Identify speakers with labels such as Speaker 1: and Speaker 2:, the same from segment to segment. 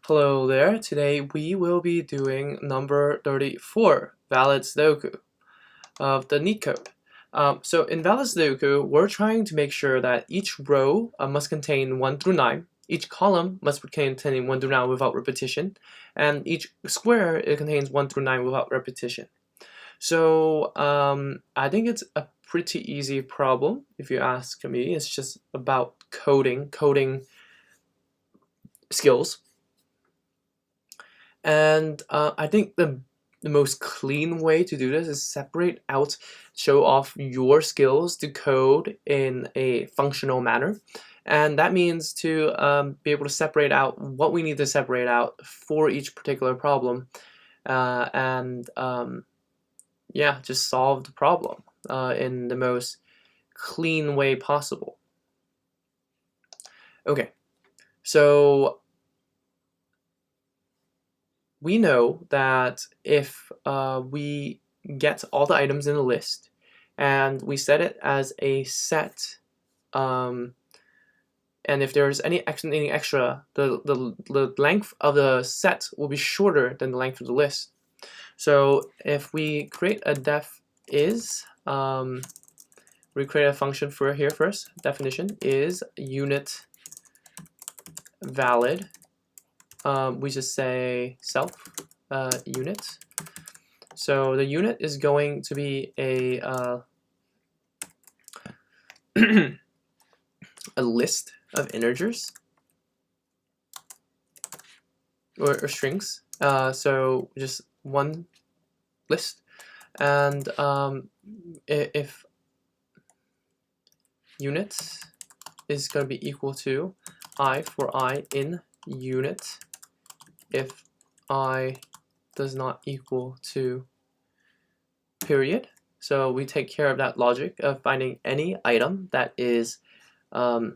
Speaker 1: Hello there. Today we will be doing number 34, valid Sudoku of the Neetcode. So in valid Sudoku, we're trying to make sure that each row must contain 1 through 9, each column must contain 1 through 9 without repetition, and each square it contains 1 through 9 without repetition. So I think it's a pretty easy problem if you ask me. It's just about coding skills. And I think the most clean way to do this is separate out, show off your skills to code in a functional manner. And that means to be able to separate out what we need to separate out for each particular problem. Yeah, just solve the problem in the most clean way possible. Okay, so we know that if we get all the items in the list and we set it as a set, and if there's anything extra, the length of the set will be shorter than the length of the list. So if we create a def is, we create a function for here first. Definition is unit valid. We just say self unit. So the unit is going to be a a list of integers or strings. So just one list, and if unit is going to be equal to I for I in unit, if I does not equal to period. So we take care of that logic of finding any item that is going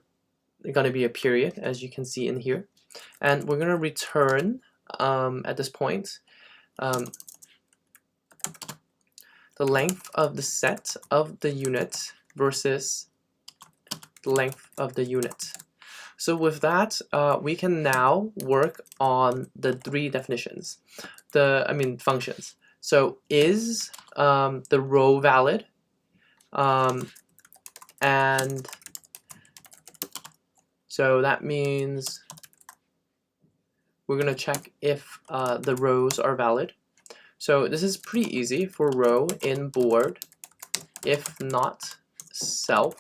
Speaker 1: to be a period, as you can see in here. And we're going to return at this point the length of the set of the unit versus the length of the unit. So with that, we can now work on the three definitions, functions. So is the row valid, and so that means we're going to check if the rows are valid. So this is pretty easy for row in board, if not self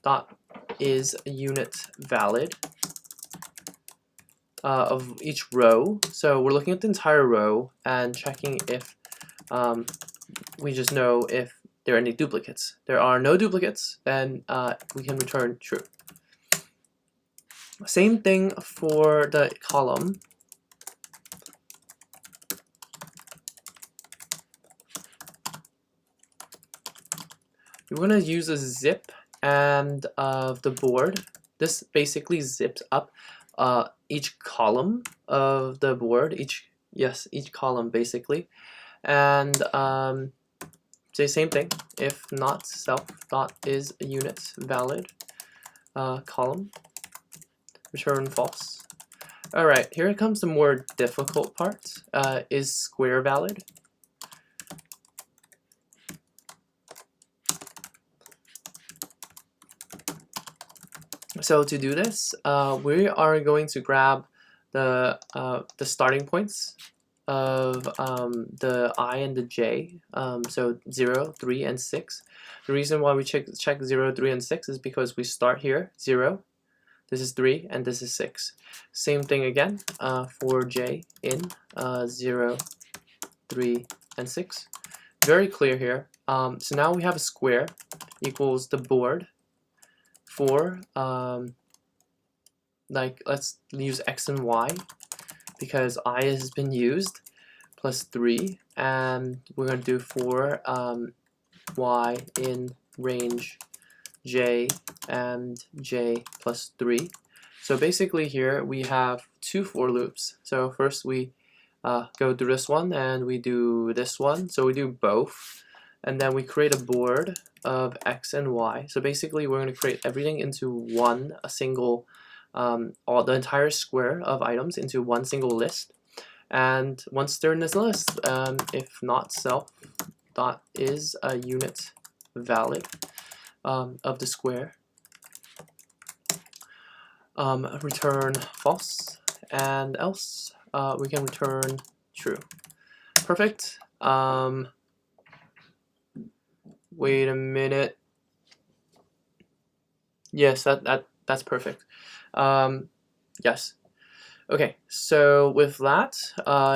Speaker 1: dot is unit valid of each row. So we're looking at the entire row and checking if we just know if there are any duplicates. There are no duplicates, then we can return true. Same thing for the column. We're going to use a zip and of the board. This basically zips up each column of the board, each column basically, and say same thing, if not self dot is unit valid column, return false. Alright, here comes the more difficult part. Is square valid? So to do this, we are going to grab the starting points of the I and the J, so 0, 3, and 6. The reason why we check 0, 3, and 6 is because we start here, 0, this is 3, and this is 6. Same thing again for J in 0, 3, and 6. Very clear here. So now we have a square equals the board for let's use x and y because I has been used, plus 3, and we're going to do for y in range j and j plus 3. So basically here we have two for loops. So first we go through this one and we do this one, so we do both, and then we create a board of x and y. So basically we're going to create everything into a single all the entire square of items into one single list. And once they're in this list, if not self dot is a unit valid of the square, return false, and else we can return true. Perfect. Wait a minute. Yes, that's perfect. Yes. Okay, so with that,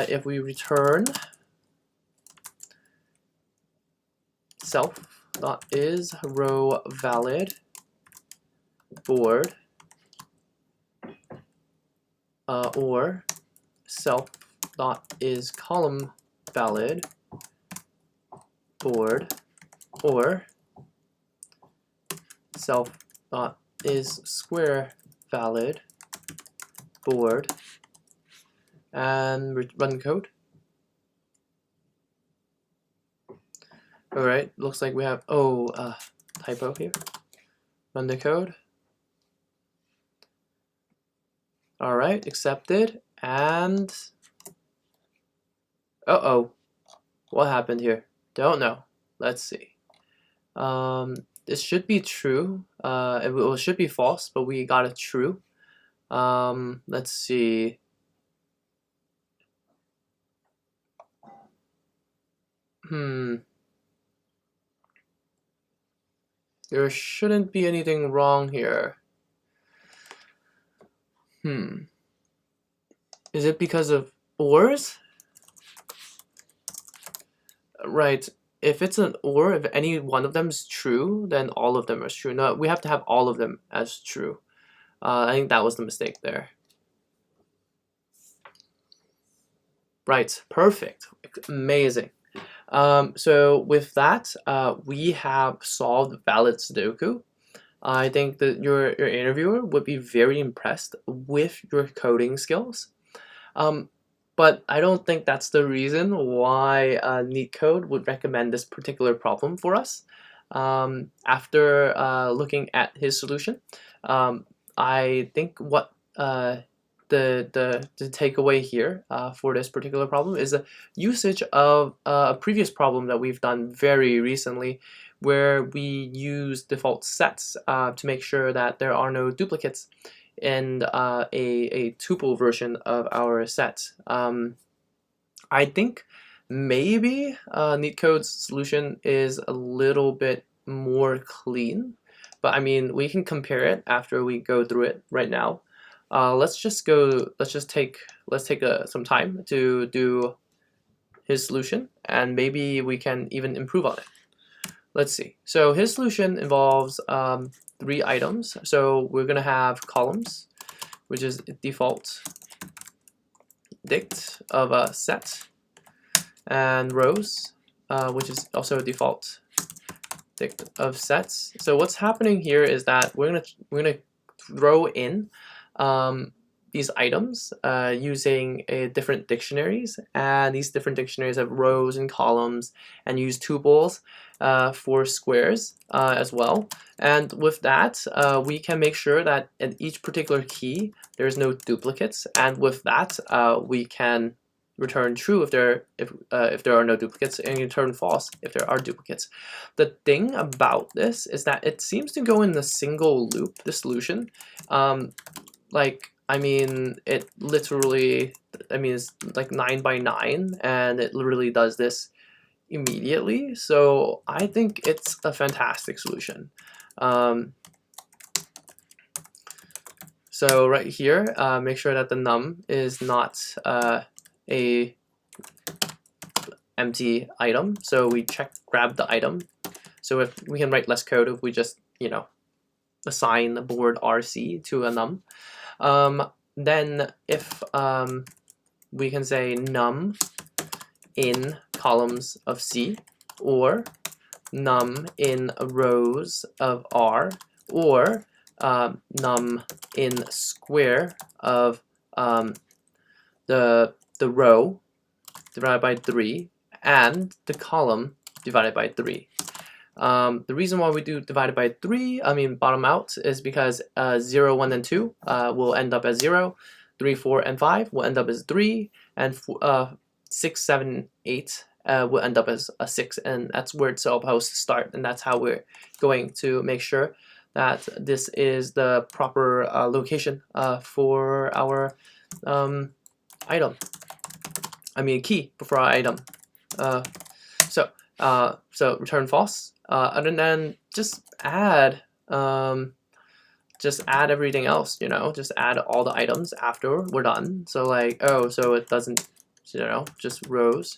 Speaker 1: if we return self dot is row valid board or self dot is column valid board or self dot is square valid board, and run code. Alright, looks like we have typo here. Run the code. Alright, accepted, and what happened here? Don't know. Let's see. This should be true. It should be false, but we got it true. Let's see. There shouldn't be anything wrong here. Is it because of ORs? Right. If it's an OR, if any one of them is true, then all of them are true. No, we have to have all of them as true. I think that was the mistake there. Right. Perfect. Amazing. So with that, we have solved valid Sudoku. I think that your interviewer would be very impressed with your coding skills. But I don't think that's the reason why Neetcode would recommend this particular problem for us. After looking at his solution, I think what the takeaway here for this particular problem is the usage of a previous problem that we've done very recently, where we use default sets to make sure that there are no duplicates in a tuple version of our set. I think maybe Neetcode's solution is a little bit more clean, but I mean, we can compare it after we go through it right now. Let's take some time to do his solution, and maybe we can even improve on it. Let's see. So his solution involves 3 items. So we're gonna have columns, which is default dict of a set, and rows, which is also a default dict of sets. So what's happening here is that we're gonna throw in these items using different dictionaries, and these different dictionaries have rows and columns, and use tuples for squares as well. And with that, we can make sure that in each particular key there's no duplicates, and with that we can return true if there are no duplicates, and return false if there are duplicates. The thing about this is that it seems to go in a single loop, the solution. It literally, it's like 9 by 9, and it literally does this immediately. So I think it's a fantastic solution. So right here, make sure that the num is not a empty item. So we grab the item. So if we can write less code if we just assign the board RC to a num. Then if we can say num in columns of C, or num in rows of R, or num in square of the row divided by 3 and the column divided by 3. The reason why we do divided by 3, bottom out, is because 0, 1, and 2 will end up as 0, 3, 4, and 5 will end up as 3, and 6, 7, 8 will end up as a 6, and that's where it's supposed to start, and that's how we're going to make sure that this is the proper location for our item. Key for our item. So return false. Other than just add everything else, just add all the items after we're done. So like, so it doesn't, just rows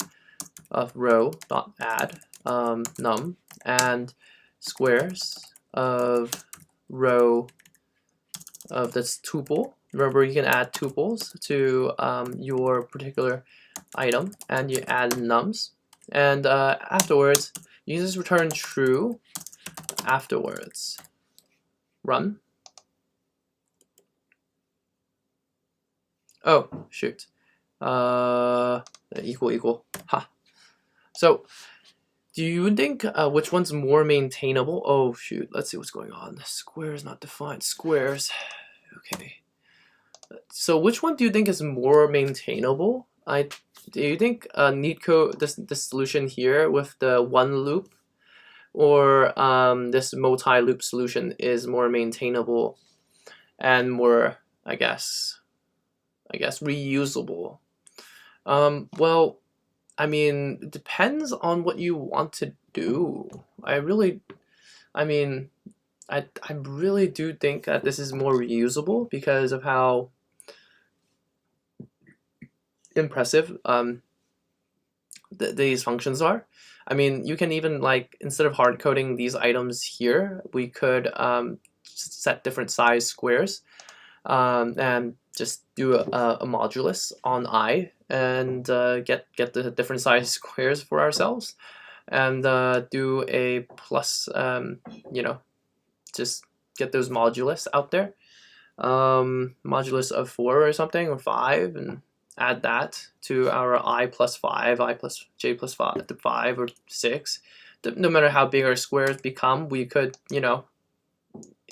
Speaker 1: of row dot add num and squares of row of this tuple. Remember, you can add tuples to your particular item, and you add nums, and afterwards you just return true afterwards. Run. Oh shoot. Equal. Ha. So do you think which one's more maintainable? Oh shoot, let's see what's going on. Square is not defined. Squares. Okay. So which one do you think is more maintainable? Do you think Neetcode, this solution here with the one loop, or this multi-loop solution is more maintainable and more, I guess reusable? Well, it depends on what you want to do. I really do think that this is more reusable because of how impressive these functions are. You can even, like, instead of hard coding these items here, we could set different size squares and just do a modulus on I and get the different size squares for ourselves, and do a plus, just get those modulus out there, modulus of 4 or something, or 5, and add that to our I plus 5, I plus j plus 5, 5 or 6. No matter how big our squares become, we could,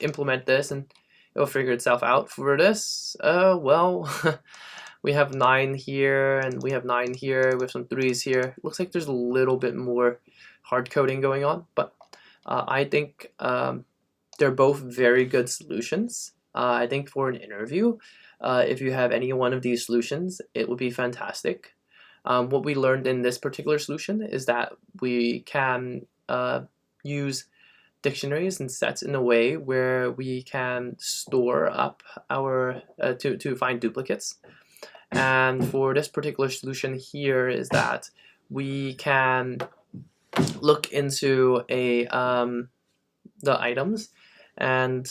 Speaker 1: implement this and it'll figure itself out. For this, well, we have 9 here, and we have 9 here, we have some 3s here. Looks like there's a little bit more hard coding going on, but I think they're both very good solutions. I think for an interview, if you have any one of these solutions, it would be fantastic. What we learned in this particular solution is that we can use dictionaries and sets in a way where we can store up our to find duplicates. And for this particular solution here is that we can look into the items and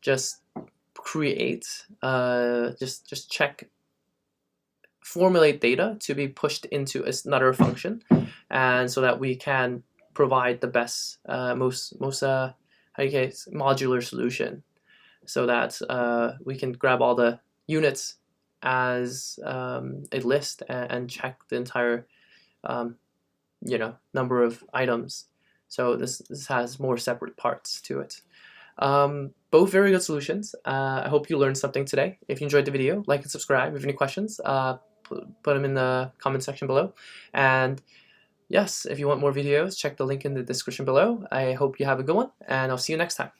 Speaker 1: just create, just check, formulate data to be pushed into another function, and so that we can provide the best, most modular solution, so that we can grab all the units as a list and check the entire number of items. So this has more separate parts to it. Both very good solutions. I hope you learned something today. If you enjoyed the video, like and subscribe. If you have any questions, put them in the comment section below. And yes, if you want more videos, check the link in the description below. I hope you have a good one, and I'll see you next time.